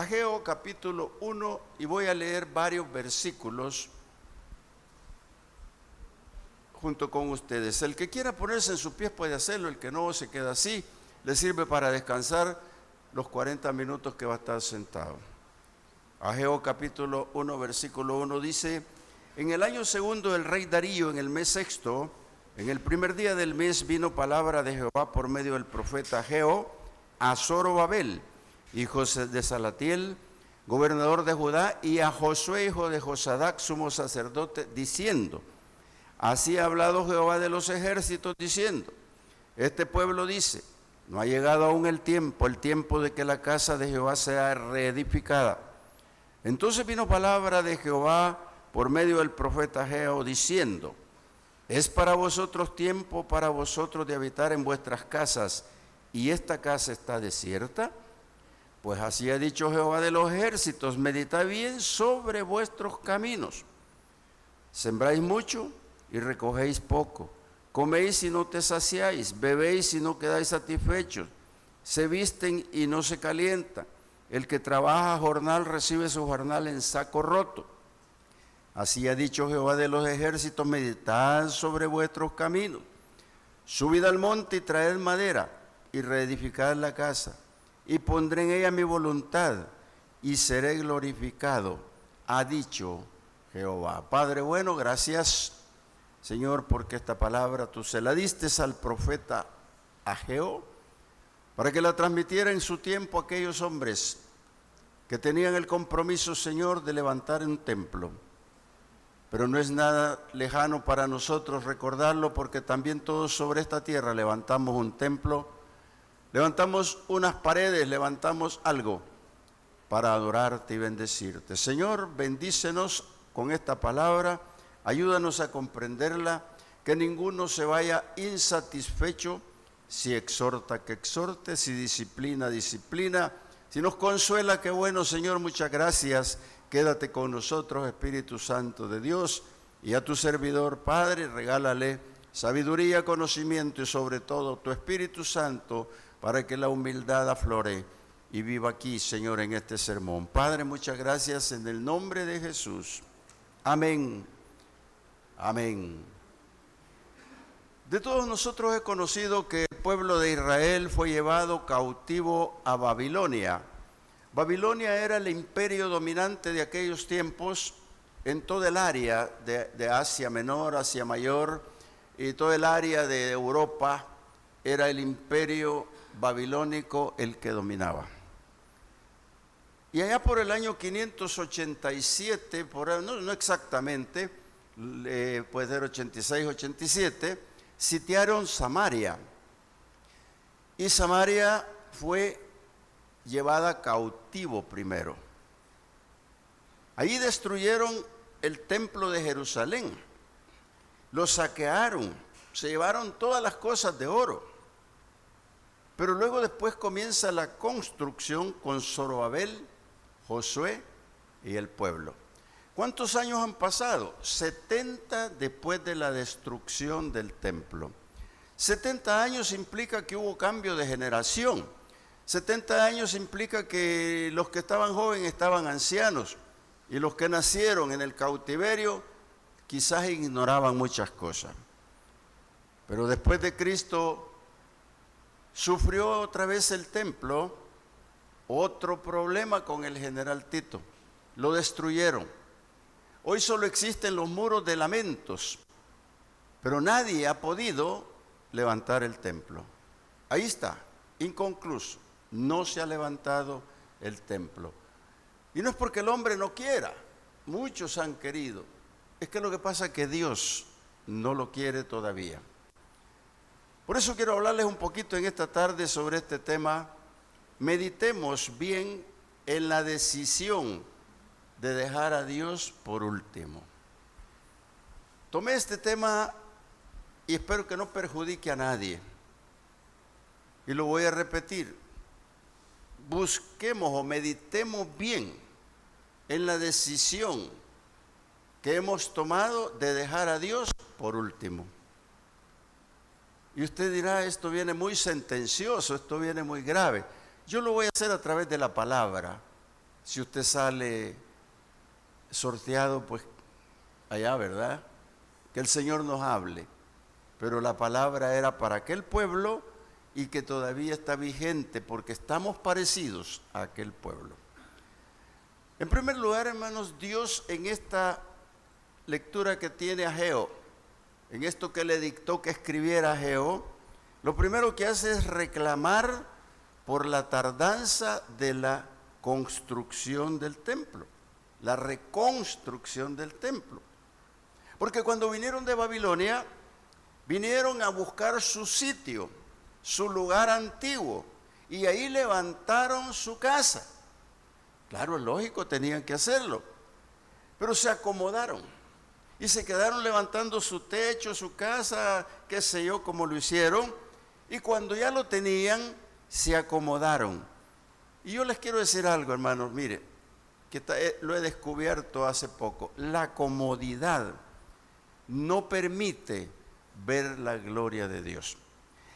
Ageo capítulo 1, y voy a leer varios versículos junto con ustedes. El que quiera ponerse en sus pies puede hacerlo, el que no se queda así, le sirve para descansar los 40 minutos que va a estar sentado. Ageo capítulo 1, versículo 1 dice: en el año segundo del rey Darío, en el mes sexto, en el primer día del mes, vino palabra de Jehová por medio del profeta Ageo a Zorobabel, hijo de Salatiel, gobernador de Judá, y a Josué, hijo de Josadac, sumo sacerdote, diciendo: así ha hablado Jehová de los ejércitos, diciendo: este pueblo dice, no ha llegado aún el tiempo de que la casa de Jehová sea reedificada. Entonces vino palabra de Jehová por medio del profeta Ageo, diciendo: es para vosotros tiempo para vosotros de habitar en vuestras casas, y esta casa está desierta. Pues así ha dicho Jehová de los ejércitos: meditad bien sobre vuestros caminos. Sembráis mucho y recogéis poco, coméis y no te saciáis, bebéis y no quedáis satisfechos, se visten y no se calientan. El que trabaja jornal recibe su jornal en saco roto. Así ha dicho Jehová de los ejércitos: meditad sobre vuestros caminos. Subid al monte y traed madera y reedificad la casa, y pondré en ella mi voluntad y seré glorificado, ha dicho Jehová. Padre bueno, gracias, Señor, porque esta palabra tú se la diste al profeta Ageo para que la transmitiera en su tiempo a aquellos hombres que tenían el compromiso, Señor, de levantar un templo. Pero no es nada lejano para nosotros recordarlo, porque también todos sobre esta tierra levantamos un templo, levantamos unas paredes, levantamos algo para adorarte y bendecirte. Señor, bendícenos con esta palabra, ayúdanos a comprenderla, que ninguno se vaya insatisfecho. Si exhorta, que exhorte; si disciplina, disciplina; si nos consuela, qué bueno, Señor, muchas gracias. Quédate con nosotros, Espíritu Santo de Dios, y a tu servidor, Padre, regálale sabiduría, conocimiento y sobre todo tu Espíritu Santo, para que la humildad aflore y viva aquí, Señor, en este sermón. Padre, muchas gracias en el nombre de Jesús. Amén. Amén. De todos nosotros he conocido que el pueblo de Israel fue llevado cautivo a Babilonia. Babilonia era el imperio dominante de aquellos tiempos en toda el área de Asia Menor, Asia Mayor, y todo el área de Europa. Era el imperio babilónico el que dominaba. Y allá por el año 587, no exactamente, puede ser 86, 87, sitiaron Samaria. Y Samaria fue llevada cautivo primero. Allí destruyeron el templo de Jerusalén, lo saquearon, se llevaron todas las cosas de oro. Pero luego después comienza la construcción con Zorobabel, Josué y el pueblo. ¿Cuántos años han pasado? 70 después de la destrucción del templo. 70 años implica que hubo cambio de generación. 70 años implica que los que estaban jóvenes estaban ancianos, y los que nacieron en el cautiverio quizás ignoraban muchas cosas. Pero después de Cristo sufrió otra vez el templo otro problema con el general Tito. Lo destruyeron. Hoy solo existen los muros de lamentos, pero nadie ha podido levantar el templo. Ahí está, inconcluso. No se ha levantado el templo. Y no es porque el hombre no quiera, muchos han querido. Es que lo que pasa es que Dios no lo quiere todavía. Por eso quiero hablarles un poquito en esta tarde sobre este tema. Meditemos bien en la decisión de dejar a Dios por último. Tomé este tema y espero que no perjudique a nadie. Y lo voy a repetir. Busquemos o meditemos bien en la decisión que hemos tomado de dejar a Dios por último. Y usted dirá, esto viene muy sentencioso, esto viene muy grave. Yo lo voy a hacer a través de la palabra, Si usted sale sorteado, pues allá, ¿verdad? Que el Señor nos hable. Pero la palabra era para aquel pueblo y que todavía está vigente porque estamos parecidos a aquel pueblo. En primer lugar, hermanos, Dios en esta lectura que tiene Ageo, en esto que le dictó que escribiera Ageo, lo primero que hace es reclamar por la tardanza de la construcción del templo, la reconstrucción del templo. Porque cuando vinieron de Babilonia, vinieron a buscar su sitio, su lugar antiguo, y ahí levantaron su casa. Claro, es lógico, tenían que hacerlo, pero se acomodaron y se quedaron levantando su techo, su casa, qué sé yo, como lo hicieron, y cuando ya lo tenían, se acomodaron. Y yo les quiero decir algo, hermanos, mire, que lo he descubierto hace poco, la comodidad no permite ver la gloria de Dios.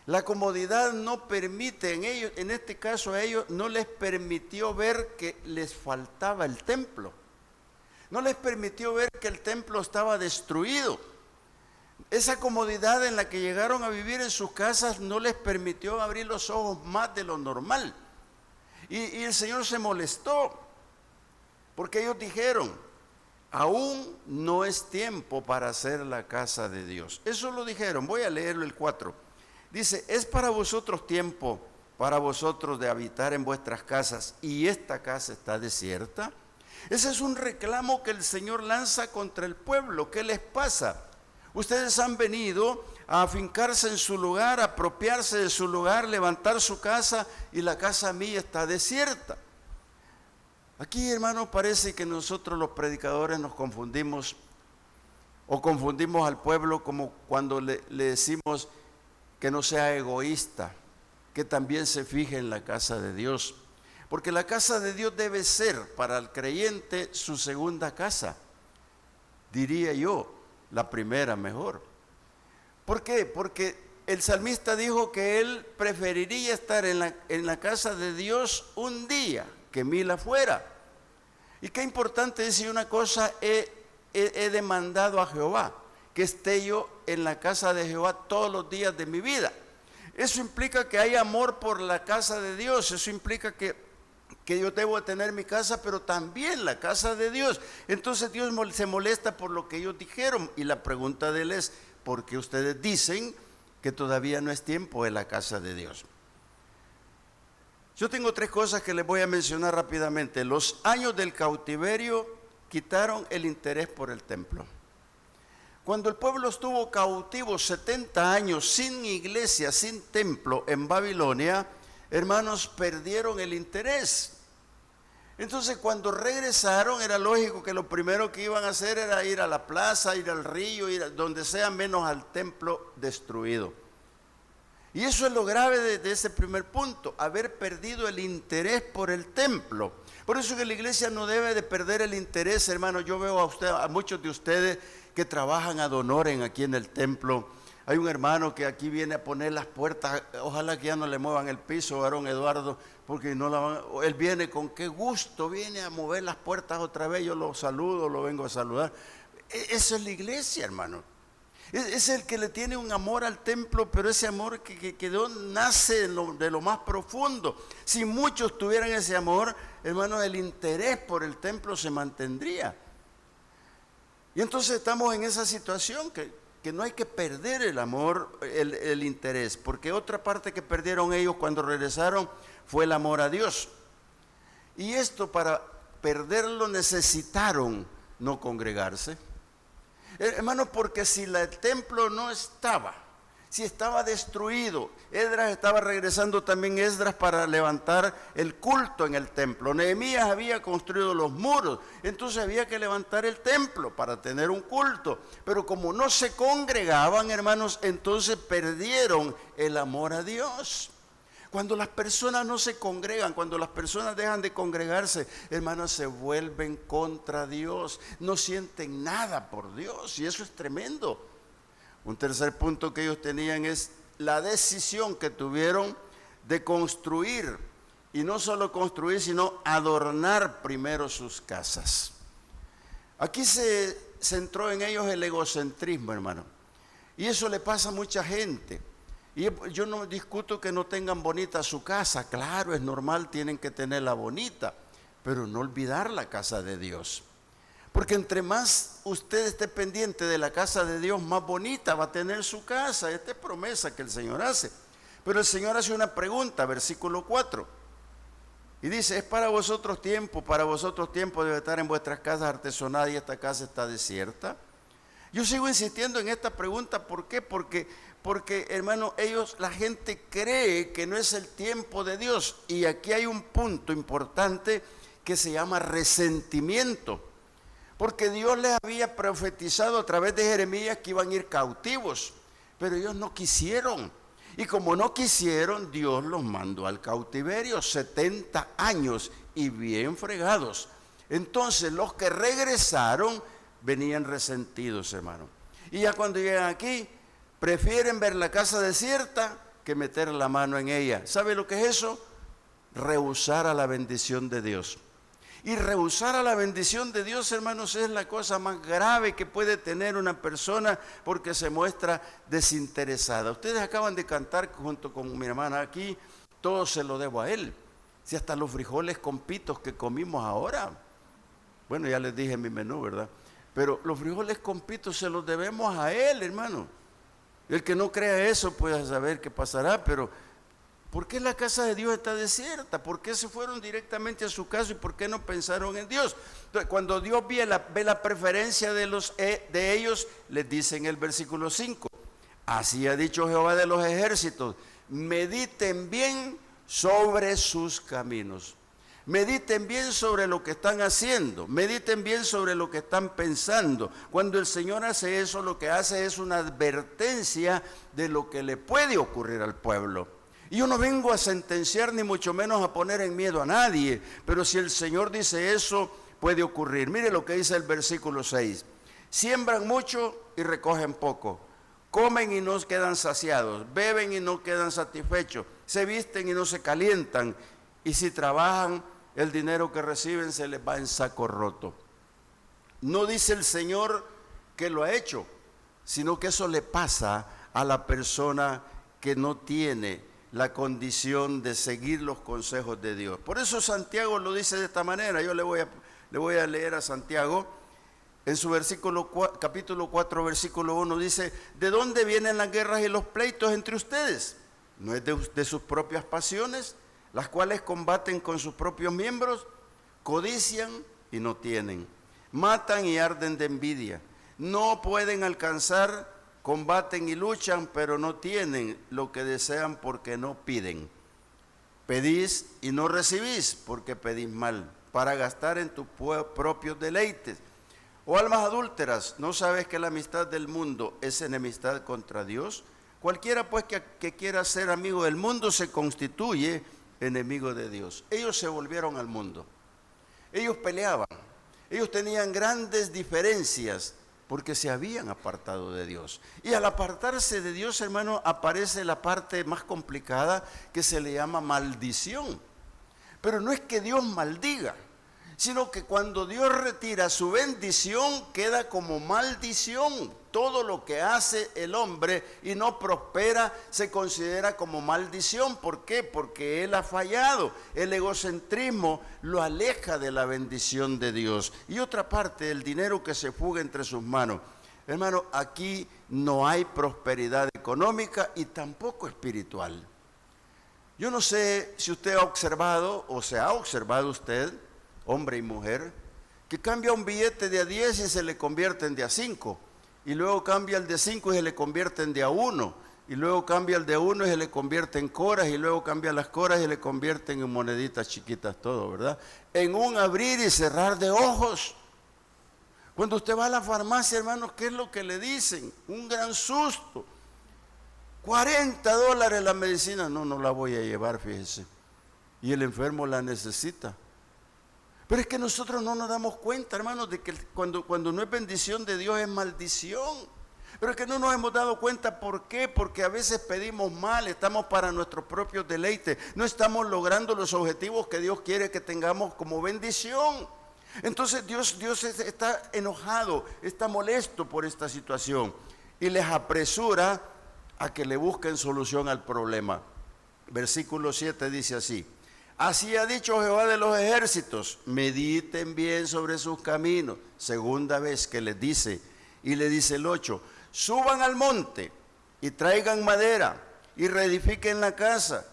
La comodidad no permite, en este caso a ellos no les permitió ver que les faltaba el templo. No les permitió ver que el templo estaba destruido. Esa comodidad en la que llegaron a vivir en sus casas no les permitió abrir los ojos más de lo normal. Y el Señor se molestó, porque ellos dijeron, aún no es tiempo para hacer la casa de Dios. Eso lo dijeron, voy a leerlo el 4. Dice, es para vosotros tiempo, para vosotros de habitar en vuestras casas, y esta casa está desierta. Ese es un reclamo que el Señor lanza contra el pueblo. ¿Qué les pasa? Ustedes han venido a afincarse en su lugar, a apropiarse de su lugar, levantar su casa, y la casa mía está desierta. Aquí, hermanos, parece que nosotros los predicadores nos confundimos, o confundimos al pueblo como cuando le decimos que no sea egoísta, que también se fije en la casa de Dios. Porque la casa de Dios debe ser para el creyente su segunda casa. Diría yo, la primera mejor. ¿Por qué? Porque el salmista dijo que él preferiría estar en la casa de Dios un día que 1000 afuera. Y qué importante decir una cosa, he demandado a Jehová que esté yo en la casa de Jehová todos los días de mi vida. Eso implica que hay amor por la casa de Dios, eso implica que yo debo tener mi casa, pero también la casa de Dios. Entonces Dios se molesta por lo que ellos dijeron, y la pregunta de él es, ¿por qué ustedes dicen que todavía no es tiempo de la casa de Dios? Yo tengo 3 cosas que les voy a mencionar rápidamente. Los años del cautiverio quitaron el interés por el templo. Cuando el pueblo estuvo cautivo 70 años sin iglesia, sin templo en Babilonia, hermanos, perdieron el interés. Entonces, cuando regresaron, era lógico que lo primero que iban a hacer era ir a la plaza, ir al río, ir a donde sea, menos al templo destruido. Y eso es lo grave de ese primer punto, haber perdido el interés por el templo. Por eso que la iglesia no debe de perder el interés, hermano. Yo veo a muchos de ustedes que trabajan ad honorem aquí en el templo. Hay un hermano que aquí viene a poner las puertas, ojalá que ya no le muevan el piso, varón Eduardo, porque no la van, él viene con qué gusto, viene a mover las puertas otra vez, yo lo saludo, lo vengo a saludar. Eso es la iglesia, hermano. Es el que le tiene un amor al templo, pero ese amor que nace de lo más profundo. Si muchos tuvieran ese amor, hermano, el interés por el templo se mantendría. Y entonces estamos en esa situación que no hay que perder el amor, el interés, porque otra parte que perdieron ellos cuando regresaron fue el amor a Dios. Y esto, para perderlo, necesitaron no congregarse. Hermano, porque si el templo no estaba, si estaba destruido, Esdras estaba regresando también Esdras para levantar el culto en el templo. Nehemías había construido los muros, entonces había que levantar el templo para tener un culto. Pero como no se congregaban, hermanos, entonces perdieron el amor a Dios. Cuando las personas no se congregan, cuando las personas dejan de congregarse, hermanos, se vuelven contra Dios, no sienten nada por Dios, y eso es tremendo. Un tercer punto que ellos tenían es la decisión que tuvieron de construir y no solo construir, sino adornar primero sus casas. Aquí se centró en ellos el egocentrismo, hermano. Y eso le pasa a mucha gente. Y yo no discuto que no tengan bonita su casa. Claro, es normal, tienen que tenerla bonita. Pero no olvidar la casa de Dios. Porque entre más usted esté pendiente de la casa de Dios, más bonita va a tener su casa. Esta es promesa que el Señor hace. Pero el Señor hace una pregunta, versículo 4. Y dice, es para vosotros tiempo debe estar en vuestras casas artesonadas y esta casa está desierta. Yo sigo insistiendo en esta pregunta, ¿por qué? Porque hermano, la gente cree que no es el tiempo de Dios. Y aquí hay un punto importante que se llama resentimiento. Porque Dios les había profetizado a través de Jeremías que iban a ir cautivos, pero ellos no quisieron. Y como no quisieron, Dios los mandó al cautiverio, 70 años y bien fregados. Entonces los que regresaron venían resentidos, hermano. Y ya cuando llegan aquí, prefieren ver la casa desierta que meter la mano en ella. ¿Sabe lo que es eso? Rehusar a la bendición de Dios. Y rehusar a la bendición de Dios, hermanos, es la cosa más grave que puede tener una persona porque se muestra desinteresada. Ustedes acaban de cantar junto con mi hermana aquí, todo se lo debo a Él. Si hasta los frijoles con pitos que comimos ahora, bueno, ya les dije mi menú, ¿verdad? Pero los frijoles con pitos se los debemos a Él, hermano. El que no crea eso puede saber qué pasará, pero ¿por qué la casa de Dios está desierta? ¿Por qué se fueron directamente a su casa y por qué no pensaron en Dios? Entonces, cuando Dios ve la preferencia de ellos, les dice en el versículo 5, así ha dicho Jehová de los ejércitos, mediten bien sobre sus caminos. Mediten bien sobre lo que están haciendo, mediten bien sobre lo que están pensando. Cuando el Señor hace eso, lo que hace es una advertencia de lo que le puede ocurrir al pueblo. Y yo no vengo a sentenciar ni mucho menos a poner en miedo a nadie, pero si el Señor dice eso, puede ocurrir. Mire lo que dice el versículo 6. Siembran mucho y recogen poco. Comen y no quedan saciados. Beben y no quedan satisfechos. Se visten y no se calientan. Y si trabajan, el dinero que reciben se les va en saco roto. No dice el Señor que lo ha hecho, sino que eso le pasa a la persona que no tiene la condición de seguir los consejos de Dios. Por eso Santiago lo dice de esta manera. Yo le voy a leer a Santiago en su capítulo 4, versículo 1, dice, ¿de dónde vienen las guerras y los pleitos entre ustedes? ¿No es de sus propias pasiones, las cuales combaten con sus propios miembros? Codician y no tienen, matan y arden de envidia, no pueden alcanzar, combaten y luchan, pero no tienen lo que desean porque no piden. Pedís y no recibís porque pedís mal, para gastar en tus propios deleites. Oh almas adúlteras, ¿no sabes que la amistad del mundo es enemistad contra Dios? Cualquiera pues que quiera ser amigo del mundo se constituye enemigo de Dios. Ellos se volvieron al mundo. Ellos peleaban. Ellos tenían grandes diferencias porque se habían apartado de Dios. Y al apartarse de Dios, hermano, aparece la parte más complicada que se le llama maldición. Pero no es que Dios maldiga, sino que cuando Dios retira su bendición, queda como maldición. Todo lo que hace el hombre y no prospera se considera como maldición. ¿Por qué? Porque él ha fallado. El egocentrismo lo aleja de la bendición de Dios. Y otra parte, el dinero que se fuga entre sus manos. Hermano, aquí no hay prosperidad económica y tampoco espiritual. Yo no sé si usted ha observado o se ha observado usted, hombre y mujer, que cambia un billete de a 10 y se le convierte en de a 5. Y luego cambia el de 5 y se le convierte en de a 1. Y luego cambia el de 1 y se le convierte en coras. Y luego cambia las coras y se le convierten en moneditas chiquitas todo, ¿verdad? En un abrir y cerrar de ojos. Cuando usted va a la farmacia, hermanos, ¿qué es lo que le dicen? Un gran susto. $40 la medicina. No la voy a llevar, fíjese. Y el enfermo la necesita. Pero es que nosotros no nos damos cuenta, hermanos, de que cuando no es bendición de Dios es maldición. Pero es que no nos hemos dado cuenta. ¿Por qué? Porque a veces pedimos mal, estamos para nuestros propios deleites, no estamos logrando los objetivos que Dios quiere que tengamos como bendición. Entonces Dios está enojado, está molesto por esta situación y les apresura a que le busquen solución al problema. Versículo 7 dice así: así ha dicho Jehová de los ejércitos, mediten bien sobre sus caminos. Segunda vez que les dice, y le dice el 8, suban al monte y traigan madera y reedifiquen la casa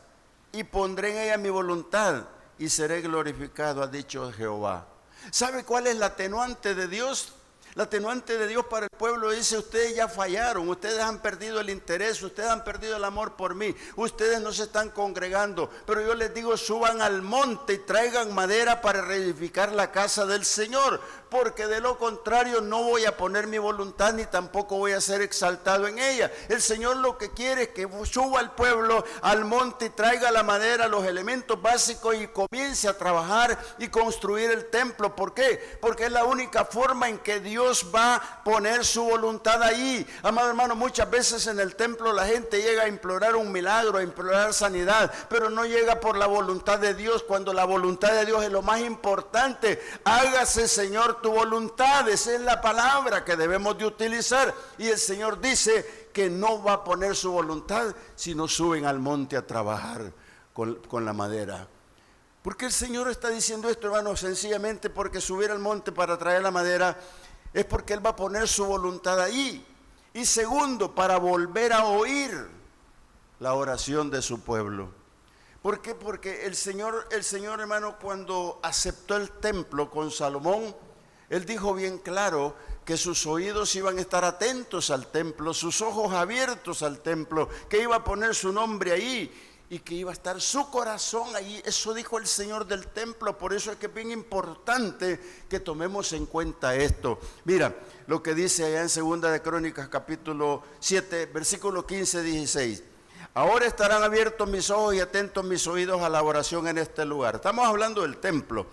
y pondré en ella mi voluntad y seré glorificado, ha dicho Jehová. ¿Sabe cuál es la atenuante de Dios? La atenuante de Dios para el pueblo dice: ustedes ya fallaron, ustedes han perdido el interés, ustedes han perdido el amor por mí, ustedes no se están congregando, pero yo les digo, suban al monte y traigan madera para reedificar la casa del Señor, porque de lo contrario no voy a poner mi voluntad ni tampoco voy a ser exaltado en ella. El Señor lo que quiere es que suba el pueblo al monte y traiga la madera, los elementos básicos, y comience a trabajar y construir el templo. ¿Por qué? Porque es la única forma en que Dios va a poner su voluntad ahí. Amado hermano, muchas veces en el templo la gente llega a implorar un milagro, a implorar sanidad, pero no llega por la voluntad de Dios, cuando la voluntad de Dios es lo más importante. Hágase, Señor, tu voluntad. Esa es la palabra que debemos de utilizar. Y el Señor dice que no va a poner su voluntad si no suben al monte a trabajar con la madera. ¿Por qué el Señor está diciendo esto, hermano? Sencillamente porque subir al monte para traer la madera es porque Él va a poner su voluntad ahí. Y segundo, para volver a oír la oración de su pueblo. ¿Por qué? Porque el Señor, hermano, cuando aceptó el templo con Salomón, Él dijo bien claro que sus oídos iban a estar atentos al templo, sus ojos abiertos al templo, que iba a poner su nombre ahí y que iba a estar su corazón ahí. Eso dijo el Señor del templo. Por eso es que es bien importante que tomemos en cuenta esto. Mira lo que dice allá en Segunda de Crónicas capítulo 7 versículo 15-16. Ahora estarán abiertos mis ojos y atentos mis oídos a la oración en este lugar. Estamos hablando del templo.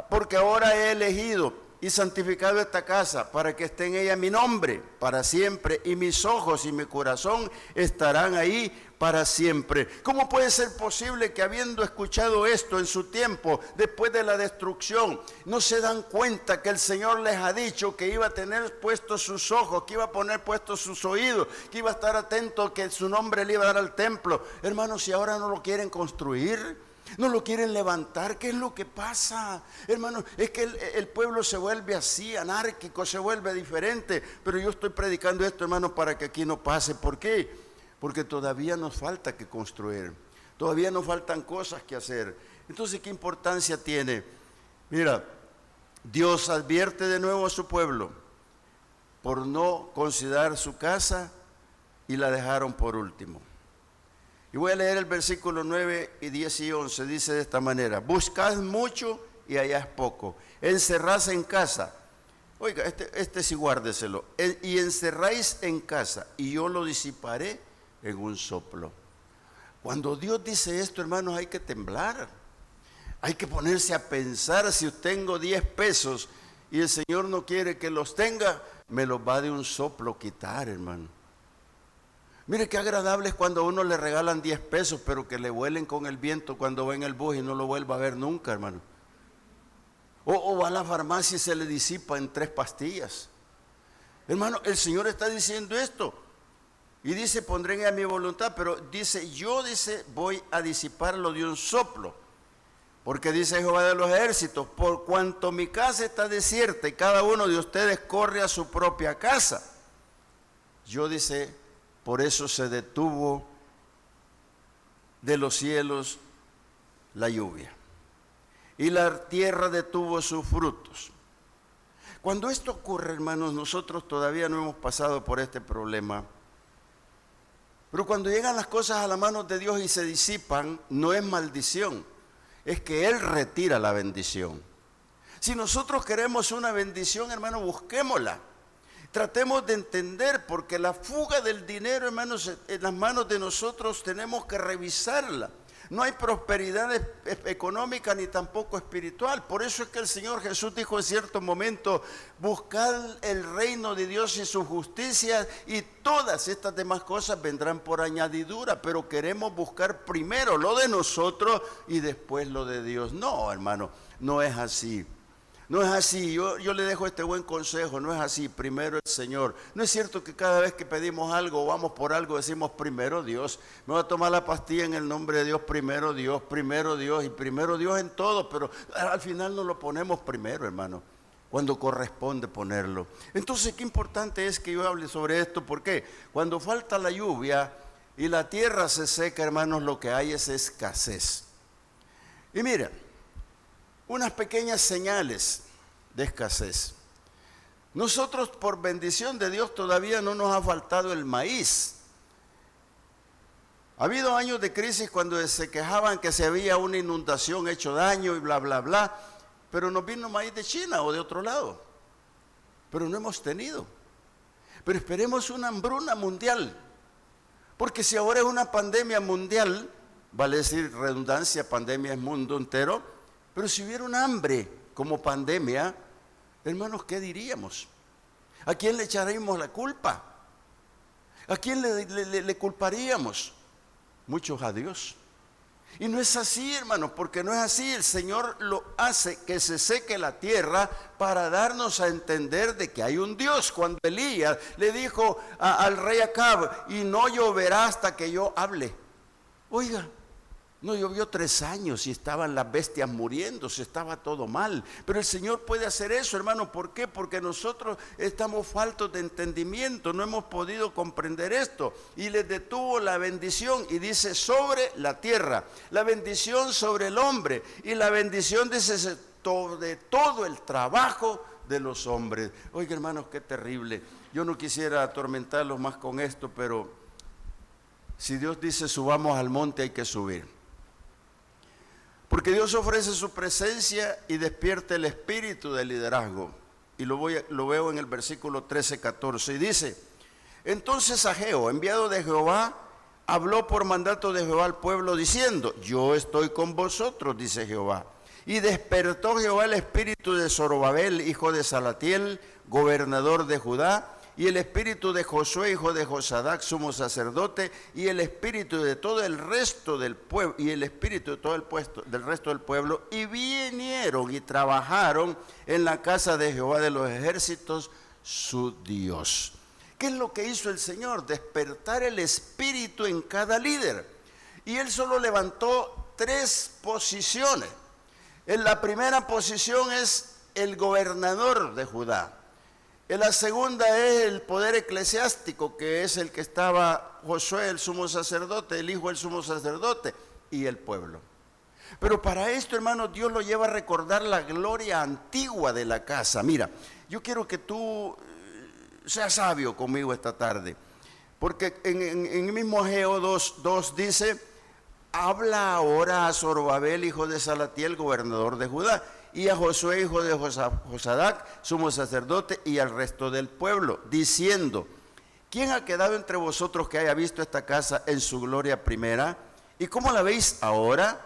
Porque ahora he elegido y santificado esta casa para que esté en ella mi nombre para siempre, y mis ojos y mi corazón estarán ahí para siempre. ¿Cómo puede ser posible que, habiendo escuchado esto en su tiempo, después de la destrucción, no se dan cuenta que el Señor les ha dicho que iba a tener puestos sus ojos, que iba a poner puestos sus oídos, que iba a estar atento, que su nombre le iba a dar al templo? Hermanos, si ahora no lo quieren construir, no lo quieren levantar, ¿qué es lo que pasa? Hermano, es que el pueblo se vuelve así, anárquico, se vuelve diferente. Pero yo estoy predicando esto, hermano, para que aquí no pase. ¿Por qué? Porque todavía nos falta que construir, todavía nos faltan cosas que hacer. Entonces, ¿qué importancia tiene? Mira, Dios advierte de nuevo a su pueblo por no considerar su casa y la dejaron por último. Y voy a leer el versículo 9 y 10 y 11, dice de esta manera: buscad mucho y halláis poco, encerráis en casa. Oiga, este sí guárdeselo. Y encerráis en casa, y yo lo disiparé en un soplo. Cuando Dios dice esto, hermanos, hay que temblar. Hay que ponerse a pensar: si yo tengo 10 pesos y el Señor no quiere que los tenga, me los va de un soplo quitar, hermano. Mire qué agradable es cuando a uno le regalan 10 pesos, pero que le vuelen con el viento cuando va en el bus y no lo vuelva a ver nunca, hermano. O va a la farmacia y se le disipa en 3 pastillas. Hermano, el Señor está diciendo esto. Y dice: pondré en ella mi voluntad, pero dice, voy a disiparlo de un soplo. Porque dice Jehová de los ejércitos: por cuanto mi casa está desierta y cada uno de ustedes corre a su propia casa. Yo, dice, por eso se detuvo de los cielos la lluvia, y la tierra detuvo sus frutos. Cuando esto ocurre, hermanos, nosotros todavía no hemos pasado por este problema. Pero cuando llegan las cosas a las manos de Dios y se disipan, no es maldición, es que Él retira la bendición. Si nosotros queremos una bendición, hermano, busquémosla. Tratemos de entender, porque la fuga del dinero, hermanos, en las manos de nosotros tenemos que revisarla. No hay prosperidad económica ni tampoco espiritual. Por eso es que el Señor Jesús dijo en cierto momento: buscad el reino de Dios y su justicia, y todas estas demás cosas vendrán por añadidura. Pero queremos buscar primero lo de nosotros y después lo de Dios. No, hermano, no es así. No es así. Yo le dejo este buen consejo. No es así. Primero el Señor. No es cierto que cada vez que pedimos algo o vamos por algo decimos primero Dios. Me voy a tomar la pastilla en el nombre de Dios, primero Dios y primero Dios en todo. Pero al final no lo ponemos primero, hermano, cuando corresponde ponerlo. Entonces, qué importante es que yo hable sobre esto. ¿Por qué? Cuando falta la lluvia y la tierra se seca, hermanos, lo que hay es escasez. Y mira, unas pequeñas señales de escasez. Nosotros, por bendición de Dios, todavía no nos ha faltado el maíz. Ha habido años de crisis cuando se quejaban que se había una inundación hecho daño y bla, bla, bla, pero nos vino maíz de China o de otro lado. Pero no hemos tenido. Pero esperemos una hambruna mundial, porque si ahora es una pandemia mundial, vale decir redundancia, pandemia es mundo entero. Pero si hubiera un hambre como pandemia, hermanos, ¿qué diríamos? ¿A quién le echaríamos la culpa? ¿A quién le culparíamos? Muchos a Dios. Y no es así, hermanos, porque no es así. El Señor lo hace que se seque la tierra para darnos a entender de que hay un Dios. Cuando Elías le dijo al rey Acab: y no lloverá hasta que yo hable. Oiga, no llovió 3 años y estaban las bestias muriéndose, estaba todo mal. Pero el Señor puede hacer eso, hermano. ¿Por qué? Porque nosotros estamos faltos de entendimiento, no hemos podido comprender esto. Y les detuvo la bendición, y dice sobre la tierra, la bendición sobre el hombre, y la bendición dice de todo el trabajo de los hombres. Oiga, hermanos, qué terrible. Yo no quisiera atormentarlos más con esto, pero si Dios dice subamos al monte, hay que subir. Porque Dios ofrece su presencia y despierta el espíritu de liderazgo. Y lo veo en el versículo 13, 14. Y dice: entonces Ageo, enviado de Jehová, habló por mandato de Jehová al pueblo diciendo: yo estoy con vosotros, dice Jehová. Y despertó Jehová el espíritu de Zorobabel, hijo de Salatiel, gobernador de Judá, y el espíritu de Josué, hijo de Josadac, sumo sacerdote, y el espíritu de todo el resto del pueblo, del resto del pueblo, y vinieron y trabajaron en la casa de Jehová de los ejércitos, su Dios. ¿Qué es lo que hizo el Señor? Despertar el espíritu en cada líder. Y Él solo levantó 3 posiciones. En la primera posición es el gobernador de Judá. En la segunda es el poder eclesiástico, que es el que estaba Josué, el sumo sacerdote, el hijo del sumo sacerdote, y el pueblo. Pero para esto, hermanos, Dios lo lleva a recordar la gloria antigua de la casa. Mira, yo quiero que tú seas sabio conmigo esta tarde, porque en el mismo Ageo 2 dice: habla ahora a Zorobabel, hijo de Salatiel, gobernador de Judá, y a Josué, hijo de Josadac, sumo sacerdote, y al resto del pueblo, diciendo: ¿quién ha quedado entre vosotros que haya visto esta casa en su gloria primera? ¿Y cómo la veis ahora?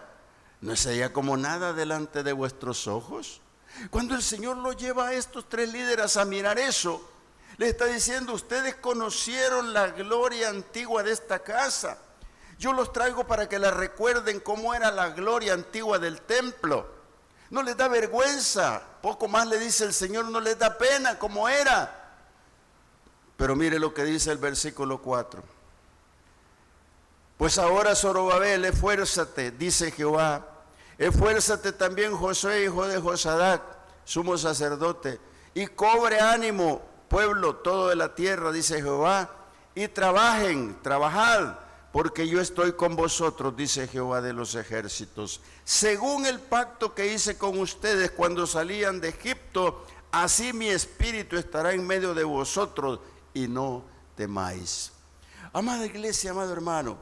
¿No es ella como nada delante de vuestros ojos? Cuando el Señor lo lleva a estos 3 líderes a mirar eso, le está diciendo: ustedes conocieron la gloria antigua de esta casa. Yo los traigo para que la recuerden cómo era la gloria antigua del templo. No les da vergüenza, poco más le dice el Señor, no les da pena como era. Pero mire lo que dice el versículo 4. Pues ahora, Zorobabel, esfuérzate, dice Jehová, esfuérzate también Josué, hijo de Josadac, sumo sacerdote, y cobre ánimo, pueblo todo de la tierra, dice Jehová, y trabajad, porque yo estoy con vosotros, dice Jehová de los ejércitos. Según el pacto que hice con ustedes cuando salían de Egipto, así mi espíritu estará en medio de vosotros, y no temáis. Amada iglesia, amado hermano,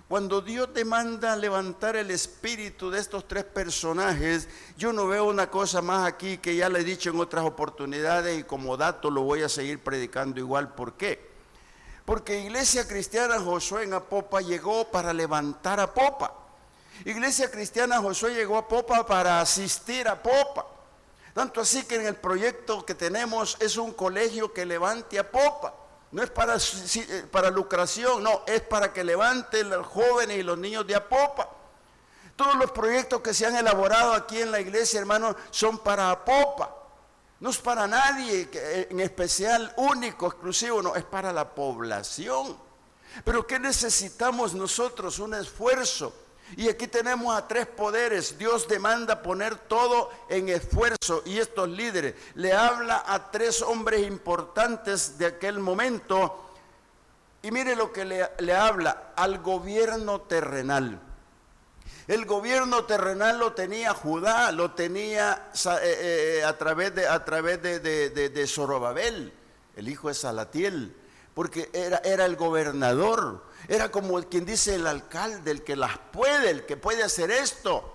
cuando Dios te manda levantar el espíritu de estos 3 personajes, yo no veo una cosa más aquí que ya le he dicho en otras oportunidades, y como dato lo voy a seguir predicando igual. ¿Por qué? Porque Iglesia Cristiana Josué en Apopa llegó para levantar a Apopa. Iglesia Cristiana Josué llegó a Popa para asistir a Popa. Tanto así que en el proyecto que tenemos es un colegio que levante a Popa. No es para lucración, no, es para que levante los jóvenes y los niños de Apopa. Todos los proyectos que se han elaborado aquí en la iglesia, hermanos, son para Apopa. No es para nadie en especial, único, exclusivo, no, es para la población. Pero ¿qué necesitamos nosotros? Un esfuerzo. Y aquí tenemos a 3 poderes. Dios demanda poner todo en esfuerzo. Y estos líderes le habla a 3 hombres importantes de aquel momento. Y mire lo que le habla al gobierno terrenal. El gobierno terrenal lo tenía Judá, lo tenía a través de Zorobabel, el hijo de Salatiel, porque era el gobernador, era como quien dice el alcalde, el que el que puede hacer esto.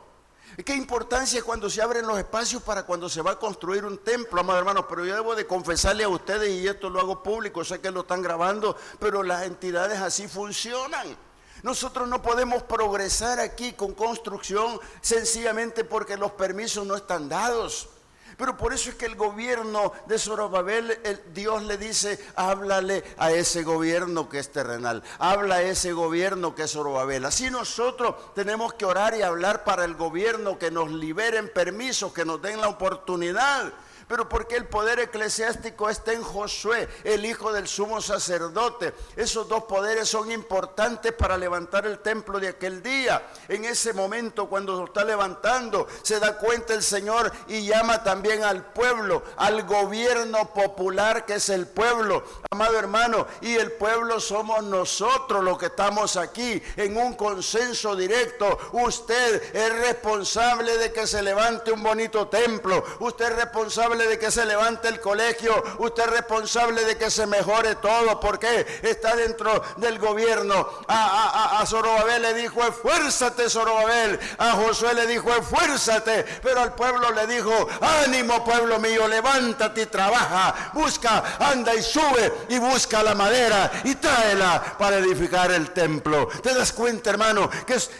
¿Qué importancia cuando se abren los espacios para cuando se va a construir un templo, amados hermanos? Pero yo debo de confesarle a ustedes, y esto lo hago público, sé que lo están grabando, pero las entidades así funcionan. Nosotros no podemos progresar aquí con construcción sencillamente porque los permisos no están dados. Pero por eso es que el gobierno de Zorobabel, Dios le dice, háblale a ese gobierno que es terrenal, habla a ese gobierno que es Zorobabel. Así nosotros tenemos que orar y hablar para el gobierno, que nos liberen permisos, que nos den la oportunidad. Pero porque el poder eclesiástico está en Josué, el hijo del sumo sacerdote. Esos 2 poderes son importantes para levantar el templo de aquel día. En ese momento, cuando lo está levantando, se da cuenta el Señor y llama también al pueblo, al gobierno popular que es el pueblo, amado hermano. Y el pueblo somos nosotros los que estamos aquí en un consenso directo. Usted es responsable de que se levante un bonito templo. Usted es responsable de que se levante el colegio. Usted es responsable de que se mejore todo, porque está dentro del gobierno. A Zorobabel le dijo, esfuérzate, Zorobabel. A Josué le dijo, esfuérzate. Pero al pueblo le dijo, ánimo, pueblo mío, levántate y trabaja, busca, anda y sube y busca la madera y tráela para edificar el templo. ¿Te das cuenta, hermano,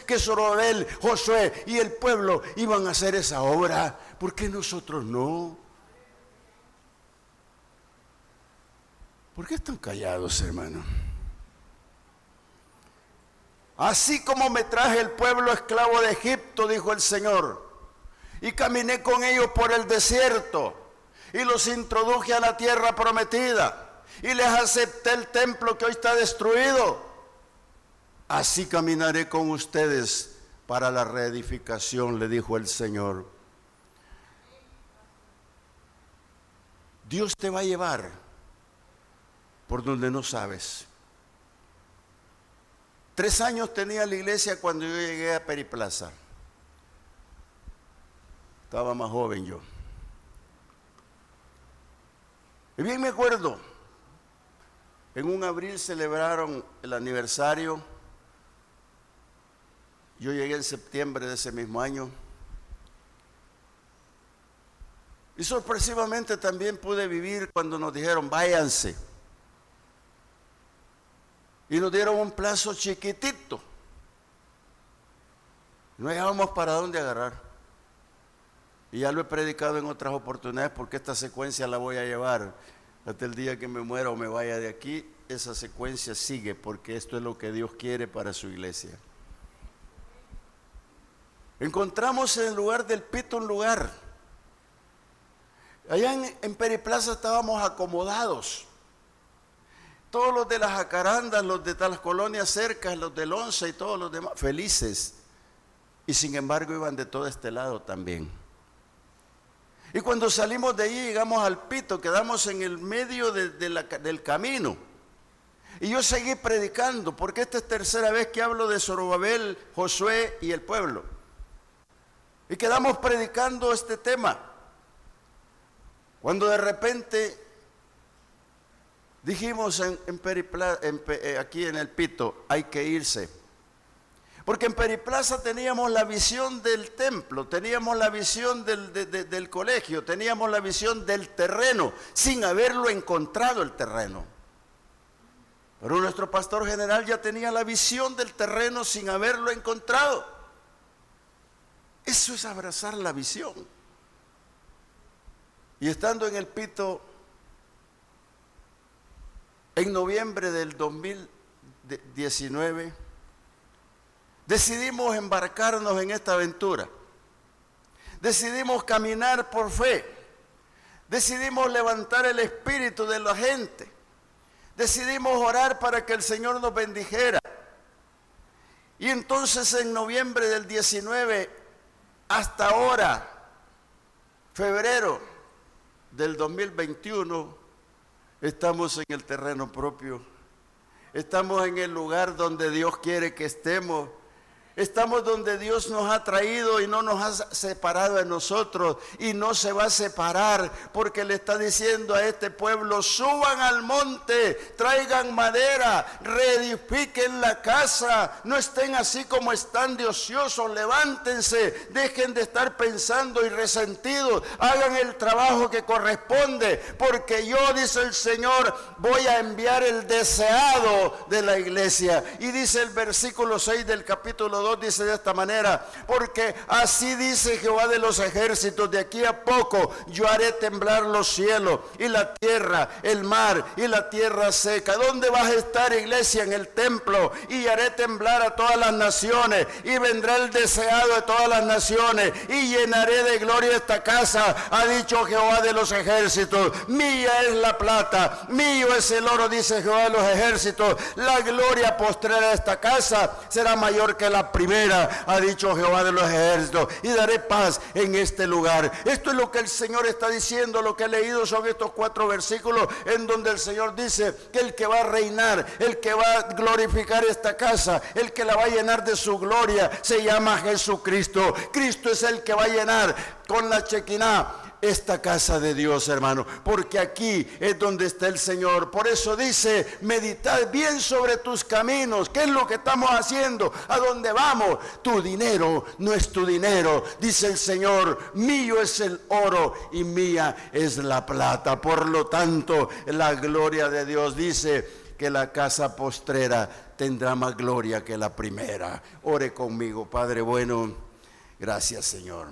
que Zorobabel, Josué y el pueblo iban a hacer esa obra? ¿Por qué nosotros no? ¿Por qué están callados, hermano? Así como me traje el pueblo esclavo de Egipto, dijo el Señor, y caminé con ellos por el desierto, y los introduje a la tierra prometida, y les acepté el templo que hoy está destruido. Así caminaré con ustedes para la reedificación, le dijo el Señor. Dios te va a llevar por donde no sabes. 3 años tenía la iglesia cuando yo llegué a Periplaza. Estaba más joven yo. Y bien me acuerdo, en un abril celebraron el aniversario. Yo llegué en septiembre de ese mismo año. Y sorpresivamente también pude vivir cuando nos dijeron, váyanse. Y nos dieron un plazo chiquitito. No hallábamos para dónde agarrar. Y ya lo he predicado en otras oportunidades, porque esta secuencia la voy a llevar hasta el día que me muera o me vaya de aquí. Esa secuencia sigue, porque esto es lo que Dios quiere para su iglesia. Encontramos en el lugar del Pito un lugar. Allá en Periplaza estábamos acomodados. Todos los de las Jacarandas, los de las colonias cercas, los del 11 y todos los demás, felices. Y sin embargo iban de todo este lado también. Y cuando salimos de allí, llegamos al Pito, quedamos en el medio del camino. Y yo seguí predicando, porque esta es tercera vez que hablo de Zorobabel, Josué y el pueblo. Y quedamos predicando este tema. Cuando de repente dijimos aquí en el Pito, hay que irse. Porque en Periplaza teníamos la visión del templo, teníamos la visión del colegio, teníamos la visión del terreno, sin haberlo encontrado el terreno. Pero nuestro pastor general ya tenía la visión del terreno sin haberlo encontrado. Eso es abrazar la visión. Y estando en el Pito, en noviembre del 2019, decidimos embarcarnos en esta aventura. Decidimos caminar por fe. Decidimos levantar el espíritu de la gente. Decidimos orar para que el Señor nos bendijera. Y entonces en noviembre del 19 hasta ahora, febrero del 2021, estamos en el terreno propio. Estamos en el lugar donde Dios quiere que estemos. Estamos donde Dios nos ha traído y no nos ha separado de nosotros, y no se va a separar, porque le está diciendo a este pueblo: suban al monte, traigan madera, reedifiquen la casa, no estén así como están de ociosos, levántense, dejen de estar pensando y resentidos, hagan el trabajo que corresponde, porque yo, dice el Señor, voy a enviar el deseado de la iglesia. Y dice el versículo 6 del capítulo 2, dice de esta manera: porque así dice Jehová de los ejércitos, de aquí a poco yo haré temblar los cielos y la tierra, el mar y la tierra seca. ¿Dónde vas a estar, iglesia? En el templo. Y haré temblar a todas las naciones, y vendrá el deseado de todas las naciones, y llenaré de gloria esta casa, ha dicho Jehová de los ejércitos. Mía es la plata, mío es el oro, dice Jehová de los ejércitos. La gloria postrera de esta casa será mayor que la primera, ha dicho Jehová de los ejércitos, y daré paz en este lugar. Esto es lo que el Señor está diciendo. Lo que he leído son estos 4 versículos en donde el Señor dice que el que va a reinar, el que va a glorificar esta casa, el que la va a llenar de su gloria, se llama Jesucristo. Cristo es el que va a llenar con la Chequiná esta casa de Dios, hermano, porque aquí es donde está el Señor. Por eso dice: meditad bien sobre tus caminos. ¿Qué es lo que estamos haciendo? ¿A dónde vamos? Tu dinero no es tu dinero, dice el Señor. Mío es el oro y mía es la plata. Por lo tanto, la gloria de Dios dice que la casa postrera tendrá más gloria que la primera. Ore conmigo. Padre bueno, gracias, Señor.